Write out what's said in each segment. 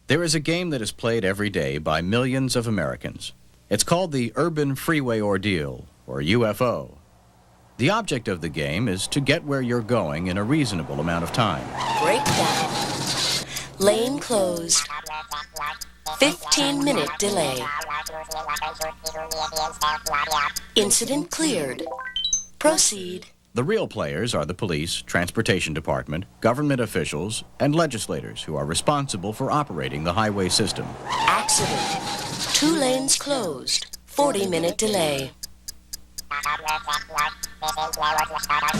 There is a game that is played every day by millions of Americans. It's called the Urban Freeway Ordeal, or UFO. The object of the game is to get where you're going in a reasonable amount of time. Breakdown. Lane closed. 15-minute delay. Incident cleared. Proceed. The real players are the police, transportation department, government officials, and legislators who are responsible for operating the highway system. Accident. 2 lanes closed. 40-minute delay.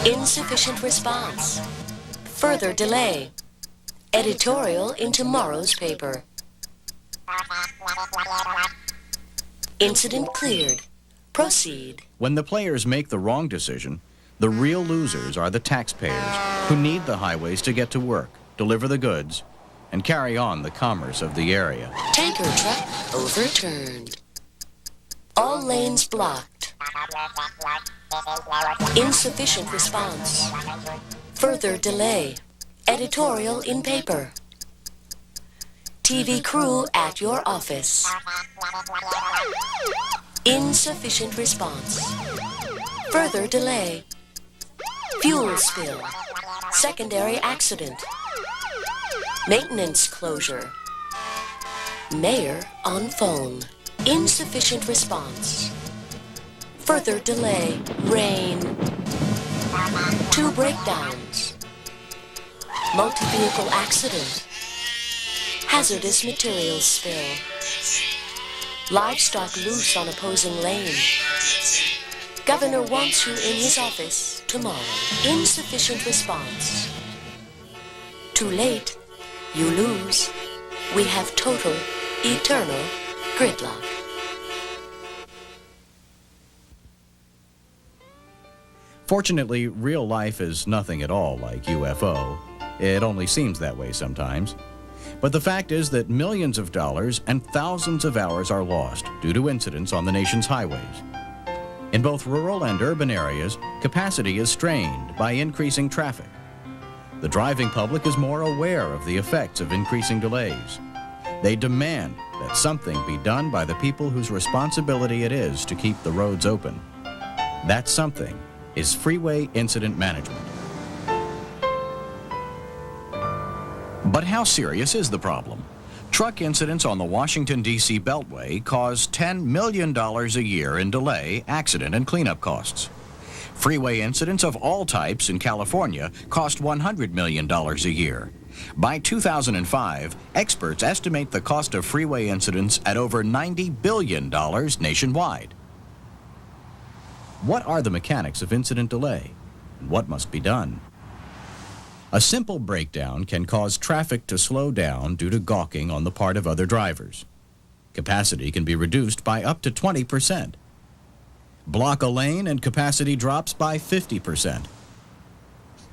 Insufficient response. Further delay. Editorial in tomorrow's paper. Incident cleared. Proceed. When the players make the wrong decision, the real losers are the taxpayers who need the highways to get to work, deliver the goods, and carry on the commerce of the area. Tanker truck overturned. All lanes blocked. Insufficient response. Further delay. Editorial in paper. TV crew at your office. Insufficient response. Further delay. Fuel spill. Secondary accident. Maintenance closure. Mayor on phone. Insufficient response. Further delay. Rain. 2 breakdowns. Multi-vehicle accident. Hazardous materials spill. Livestock loose on opposing lane. Governor wants you in his office tomorrow. Insufficient response. Too late. You lose. We have total, eternal gridlock. Fortunately, real life is nothing at all like UFO. It only seems that way sometimes. But the fact is that millions of dollars and thousands of hours are lost due to incidents on the nation's highways. In both rural and urban areas, capacity is strained by increasing traffic. The driving public is more aware of the effects of increasing delays. They demand that something be done by the people whose responsibility it is to keep the roads open. That something is freeway incident management. But how serious is the problem? Truck incidents on the Washington, D.C. Beltway cause $10 million a year in delay, accident, and cleanup costs. Freeway incidents of all types in California cost $100 million a year. By 2005, experts estimate the cost of freeway incidents at over $90 billion nationwide. What are the mechanics of incident delay? And what must be done? A simple breakdown can cause traffic to slow down due to gawking on the part of other drivers. Capacity can be reduced by up to 20%. Block a lane and capacity drops by 50%.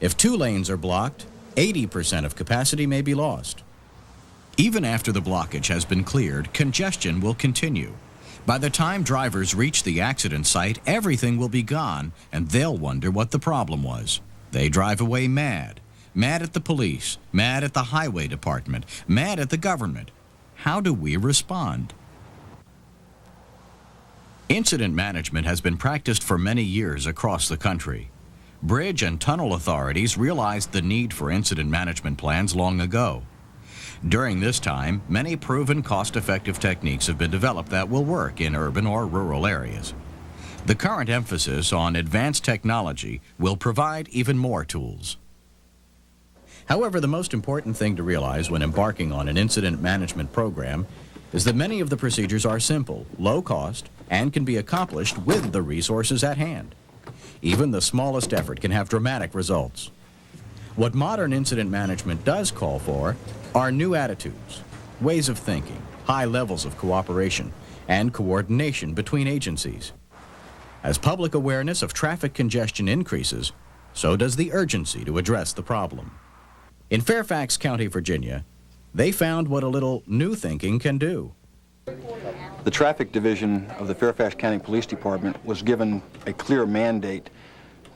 If 2 lanes are blocked, 80% of capacity may be lost. Even after the blockage has been cleared, congestion will continue. By the time drivers reach the accident site, everything will be gone, and they'll wonder what the problem was. They drive away mad. Mad at the police, mad at the highway department, mad at the government. How do we respond? Incident management has been practiced for many years across the country. Bridge and tunnel authorities realized the need for incident management plans long ago. During this time, many proven cost-effective techniques have been developed that will work in urban or rural areas. The current emphasis on advanced technology will provide even more tools. However, the most important thing to realize when embarking on an incident management program is that many of the procedures are simple, low cost, and can be accomplished with the resources at hand. Even the smallest effort can have dramatic results. What modern incident management does call for are new attitudes, ways of thinking, high levels of cooperation, and coordination between agencies. As public awareness of traffic congestion increases, so does the urgency to address the problem. In Fairfax County, Virginia, they found what a little new thinking can do. The traffic division of the Fairfax County Police Department was given a clear mandate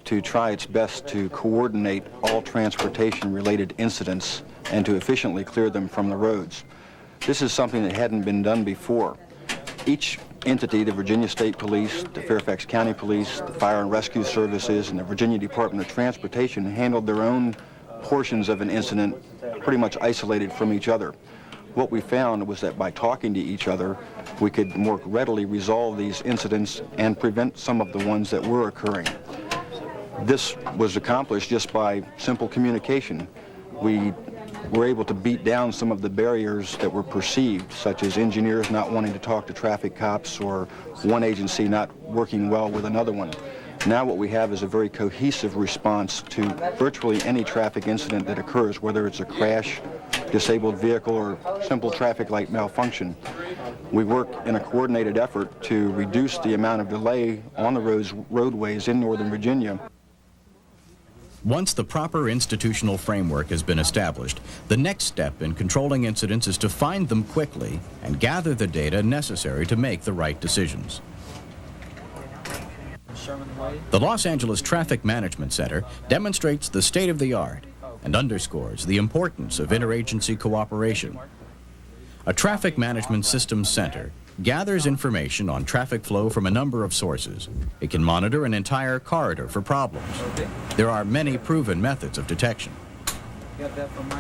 to try its best to coordinate all transportation-related incidents and to efficiently clear them from the roads. This is something that hadn't been done before. Each entity, the Virginia State Police, the Fairfax County Police, the Fire and Rescue Services, and the Virginia Department of Transportation handled their own portions of an incident pretty much isolated from each other. What we found was that by talking to each other, we could more readily resolve these incidents and prevent some of the ones that were occurring. This was accomplished just by simple communication. We were able to beat down some of the barriers that were perceived, such as engineers not wanting to talk to traffic cops or one agency not working well with another one. Now what we have is a very cohesive response to virtually any traffic incident that occurs, whether it's a crash, disabled vehicle, or simple traffic light malfunction. We work in a coordinated effort to reduce the amount of delay on the roadways in Northern Virginia. Once the proper institutional framework has been established, the next step in controlling incidents is to find them quickly and gather the data necessary to make the right decisions. The Los Angeles Traffic Management Center demonstrates the state-of-the-art and underscores the importance of interagency cooperation. A traffic management systems center gathers information on traffic flow from a number of sources. It can monitor an entire corridor for problems. There are many proven methods of detection.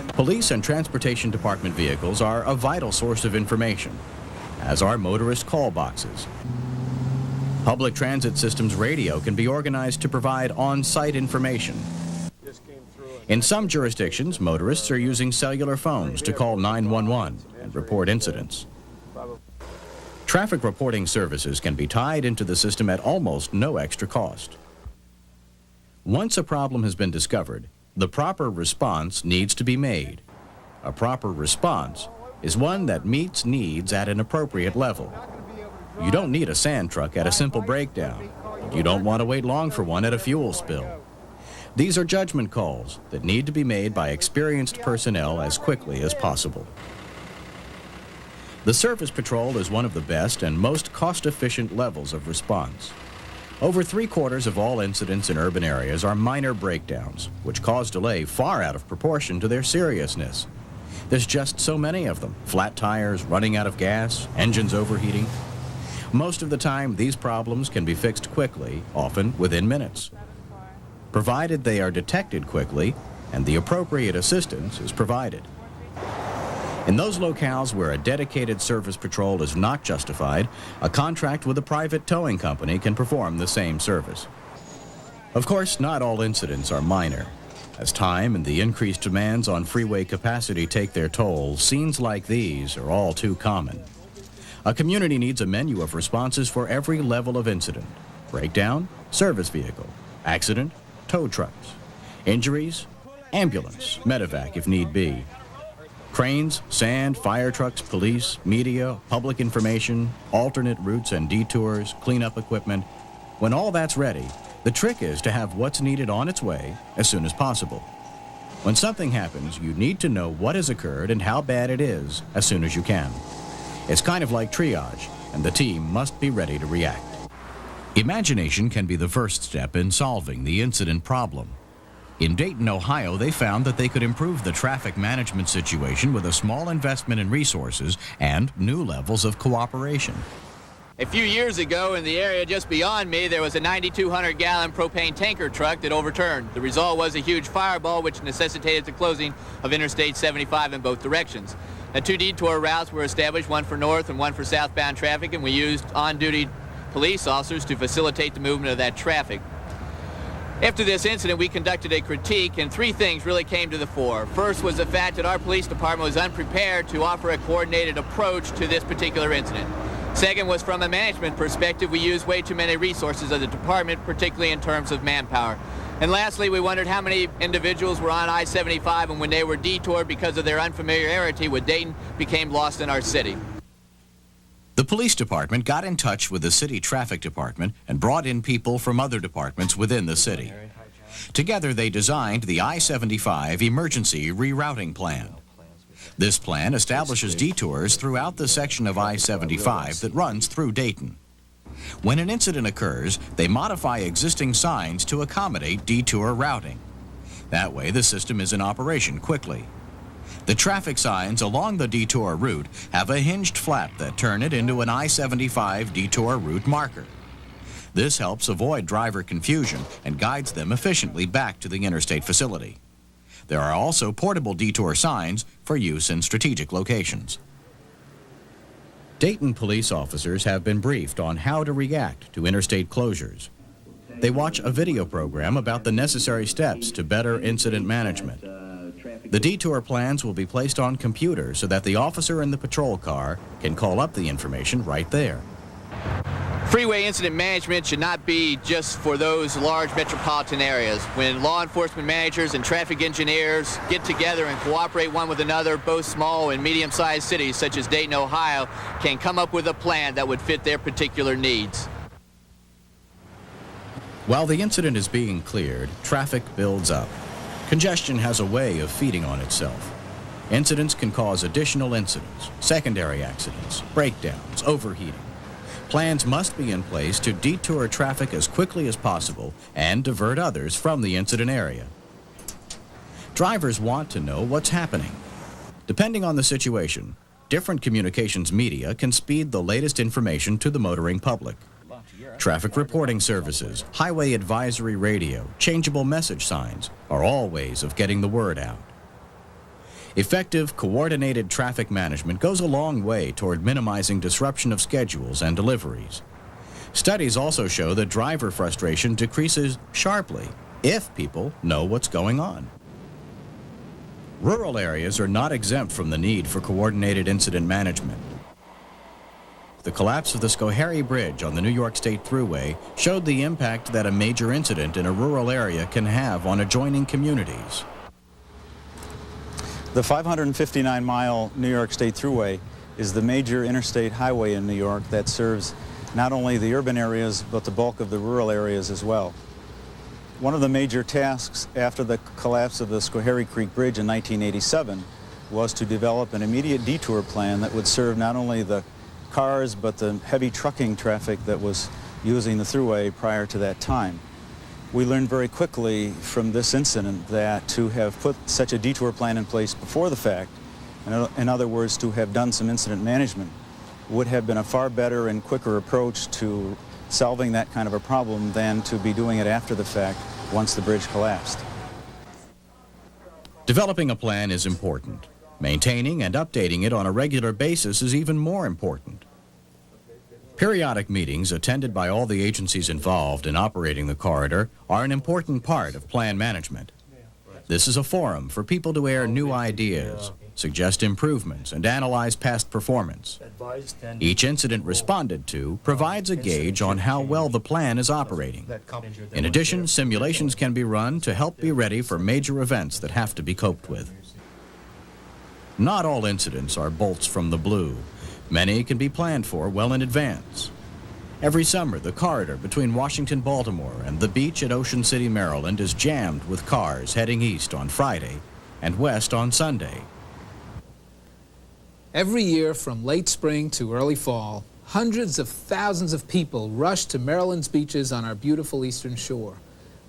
Police and transportation department vehicles are a vital source of information, as are motorist call boxes. Public transit systems radio can be organized to provide on-site information. In some jurisdictions, motorists are using cellular phones to call 911 and report incidents. Traffic reporting services can be tied into the system at almost no extra cost. Once a problem has been discovered, the proper response needs to be made. A proper response is one that meets needs at an appropriate level. You don't need a sand truck at a simple breakdown. You don't want to wait long for one at a fuel spill. These are judgment calls that need to be made by experienced personnel as quickly as possible. The Surface Patrol is one of the best and most cost-efficient levels of response. Over 3/4 of all incidents in urban areas are minor breakdowns, which cause delay far out of proportion to their seriousness. There's just so many of them: flat tires, running out of gas, engines overheating. Most of the time, these problems can be fixed quickly, often within minutes, provided they are detected quickly and the appropriate assistance is provided. In those locales where a dedicated Surface Patrol is not justified, a contract with a private towing company can perform the same service. Of course, not all incidents are minor. As time and the increased demands on freeway capacity take their toll, scenes like these are all too common. A community needs a menu of responses for every level of incident: breakdown, service vehicle, accident, tow trucks, injuries, ambulance, medevac if need be. Cranes, sand, fire trucks, police, media, public information, alternate routes and detours, cleanup equipment. When all that's ready, the trick is to have what's needed on its way as soon as possible. When something happens, you need to know what has occurred and how bad it is as soon as you can. It's kind of like triage, and the team must be ready to react. Imagination can be the first step in solving the incident problem. In Dayton, Ohio, they found that they could improve the traffic management situation with a small investment in resources and new levels of cooperation. A few years ago, in the area just beyond me, there was a 9,200-gallon propane tanker truck that overturned. The result was a huge fireball, which necessitated the closing of Interstate 75 in both directions. Now, 2 detour routes were established, one for north and one for southbound traffic, and we used on-duty police officers to facilitate the movement of that traffic. After this incident, we conducted a critique, and 3 things really came to the fore. First was the fact that our police department was unprepared to offer a coordinated approach to this particular incident. Second was, from a management perspective, we used way too many resources of the department, particularly in terms of manpower. And lastly, we wondered how many individuals were on I-75 and when they were detoured because of their unfamiliarity with Dayton became lost in our city. The police department got in touch with the city traffic department and brought in people from other departments within the city. Together, they designed the I-75 Emergency Rerouting Plan. This plan establishes detours throughout the section of I-75 that runs through Dayton. When an incident occurs, they modify existing signs to accommodate detour routing. That way, the system is in operation quickly. The traffic signs along the detour route have a hinged flap that turn it into an I-75 detour route marker. This helps avoid driver confusion and guides them efficiently back to the interstate facility. There are also portable detour signs for use in strategic locations. Dayton police officers have been briefed on how to react to interstate closures. They watch a video program about the necessary steps to better incident management. The detour plans will be placed on computers so that the officer in the patrol car can call up the information right there. Freeway incident management should not be just for those large metropolitan areas. When law enforcement managers and traffic engineers get together and cooperate one with another, both small and medium-sized cities such as Dayton, Ohio, can come up with a plan that would fit their particular needs. While the incident is being cleared, traffic builds up. Congestion has a way of feeding on itself. Incidents can cause additional incidents, secondary accidents, breakdowns, overheating. Plans must be in place to detour traffic as quickly as possible and divert others from the incident area. Drivers want to know what's happening. Depending on the situation, different communications media can speed the latest information to the motoring public. Traffic reporting services, highway advisory radio, changeable message signs are all ways of getting the word out. Effective, coordinated traffic management goes a long way toward minimizing disruption of schedules and deliveries. Studies also show that driver frustration decreases sharply if people know what's going on. Rural areas are not exempt from the need for coordinated incident management. The collapse of the Schoharie Bridge on the New York State Thruway showed the impact that a major incident in a rural area can have on adjoining communities. The 559-mile New York State Thruway is the major interstate highway in New York that serves not only the urban areas but the bulk of the rural areas as well. One of the major tasks after the collapse of the Schoharie Creek Bridge in 1987 was to develop an immediate detour plan that would serve not only the cars but the heavy trucking traffic that was using the Thruway prior to that time. We learned very quickly from this incident that to have put such a detour plan in place before the fact, in other words, to have done some incident management, would have been a far better and quicker approach to solving that kind of a problem than to be doing it after the fact once the bridge collapsed. Developing a plan is important. Maintaining and updating it on a regular basis is even more important. Periodic meetings attended by all the agencies involved in operating the corridor are an important part of plan management. This is a forum for people to air new ideas, suggest improvements, and analyze past performance. Each incident responded to provides a gauge on how well the plan is operating. In addition, simulations can be run to help be ready for major events that have to be coped with. Not all incidents are bolts from the blue. Many can be planned for well in advance. Every summer, the corridor between Washington, Baltimore, and the beach at Ocean City, Maryland is jammed with cars heading east on Friday and west on Sunday. Every year, from late spring to early fall, hundreds of thousands of people rush to Maryland's beaches on our beautiful eastern shore.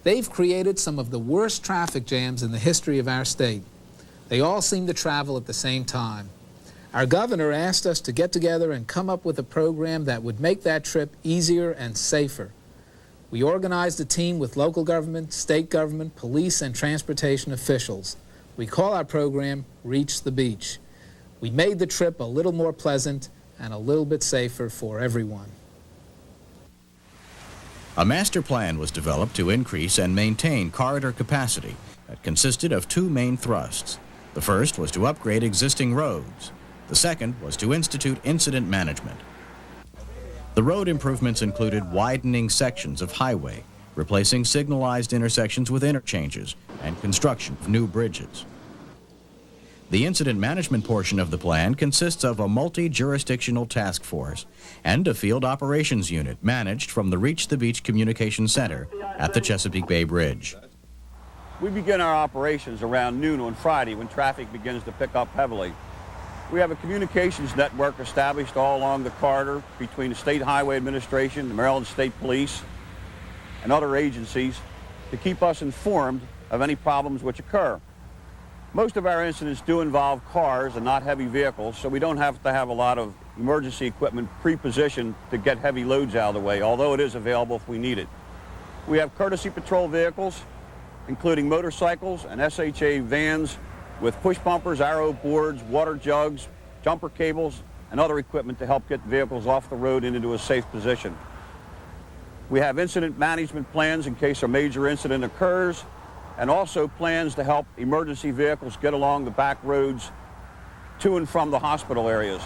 They've created some of the worst traffic jams in the history of our state. They all seem to travel at the same time. Our governor asked us to get together and come up with a program that would make that trip easier and safer. We organized a team with local government, state government, police, and transportation officials. We call our program Reach the Beach. We made the trip a little more pleasant and a little bit safer for everyone. A master plan was developed to increase and maintain corridor capacity that consisted of two main thrusts. The first was to upgrade existing roads. The second was to institute incident management. The road improvements included widening sections of highway, replacing signalized intersections with interchanges, and construction of new bridges. The incident management portion of the plan consists of a multi-jurisdictional task force and a field operations unit managed from the Reach the Beach Communication Center at the Chesapeake Bay Bridge. We begin our operations around noon on Friday when traffic begins to pick up heavily. We have a communications network established all along the corridor between the State Highway Administration, the Maryland State Police, and other agencies to keep us informed of any problems which occur. Most of our incidents do involve cars and not heavy vehicles, so we don't have to have a lot of emergency equipment pre-positioned to get heavy loads out of the way, although it is available if we need it. We have courtesy patrol vehicles, including motorcycles and SHA vans with push bumpers, arrow boards, water jugs, jumper cables, and other equipment to help get vehicles off the road and into a safe position. We have incident management plans in case a major incident occurs, and also plans to help emergency vehicles get along the back roads to and from the hospital areas.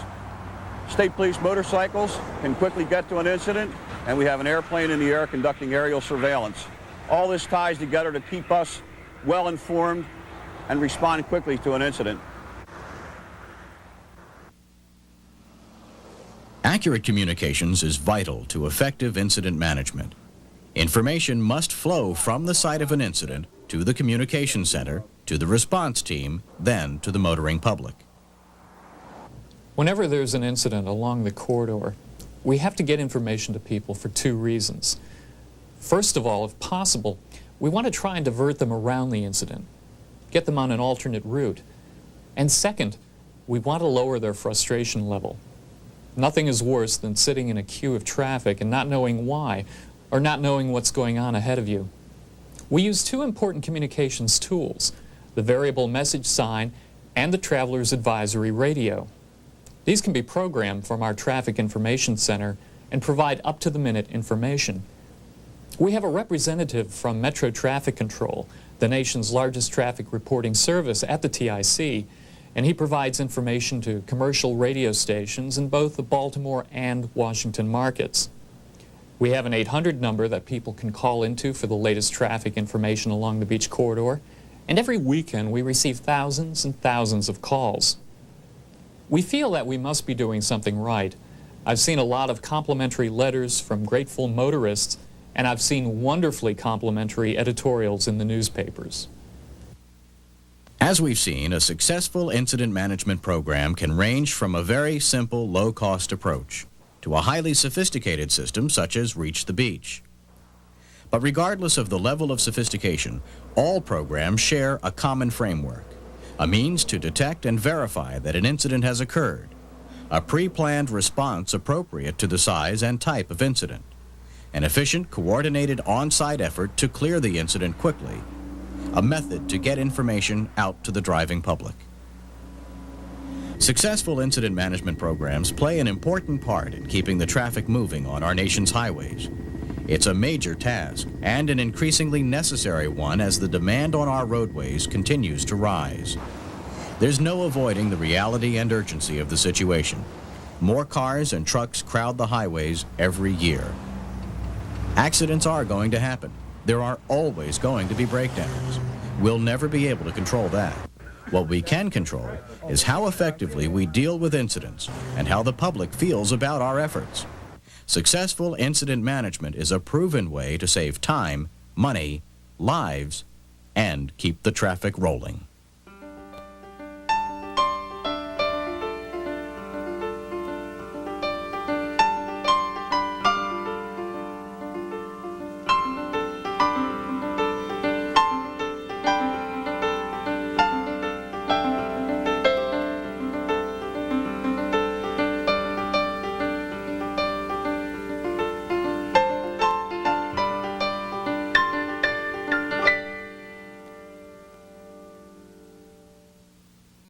State police motorcycles can quickly get to an incident, and we have an airplane in the air conducting aerial surveillance. All this ties together to keep us well informed and respond quickly to an incident. Accurate communications is vital to effective incident management. Information must flow from the site of an incident to the communication center, to the response team, then to the motoring public. Whenever there's an incident along the corridor, we have to get information to people for two reasons. First of all, if possible, we want to try and divert them around the incident, get them on an alternate route. And second, we want to lower their frustration level. Nothing is worse than sitting in a queue of traffic and not knowing why, or not knowing what's going on ahead of you. We use two important communications tools, the variable message sign and the traveler's advisory radio. These can be programmed from our traffic information center and provide up-to-the-minute information. We have a representative from Metro Traffic Control, the nation's largest traffic reporting service at the TIC, and he provides information to commercial radio stations in both the Baltimore and Washington markets. We have an 800 number that people can call into for the latest traffic information along the beach corridor, and every weekend we receive thousands and thousands of calls. We feel that we must be doing something right. I've seen a lot of complimentary letters from grateful motorists, and I've seen wonderfully complimentary editorials in the newspapers. As we've seen, a successful incident management program can range from a very simple, low-cost approach to a highly sophisticated system such as Reach the Beach. But regardless of the level of sophistication, all programs share a common framework, a means to detect and verify that an incident has occurred, a pre-planned response appropriate to the size and type of incident, an efficient, coordinated on-site effort to clear the incident quickly, a method to get information out to the driving public. Successful incident management programs play an important part in keeping the traffic moving on our nation's highways. It's a major task and an increasingly necessary one as the demand on our roadways continues to rise. There's no avoiding the reality and urgency of the situation. More cars and trucks crowd the highways every year. Accidents are going to happen. There are always going to be breakdowns. We'll never be able to control that. What we can control is how effectively we deal with incidents and how the public feels about our efforts. Successful incident management is a proven way to save time, money, lives, and keep the traffic rolling.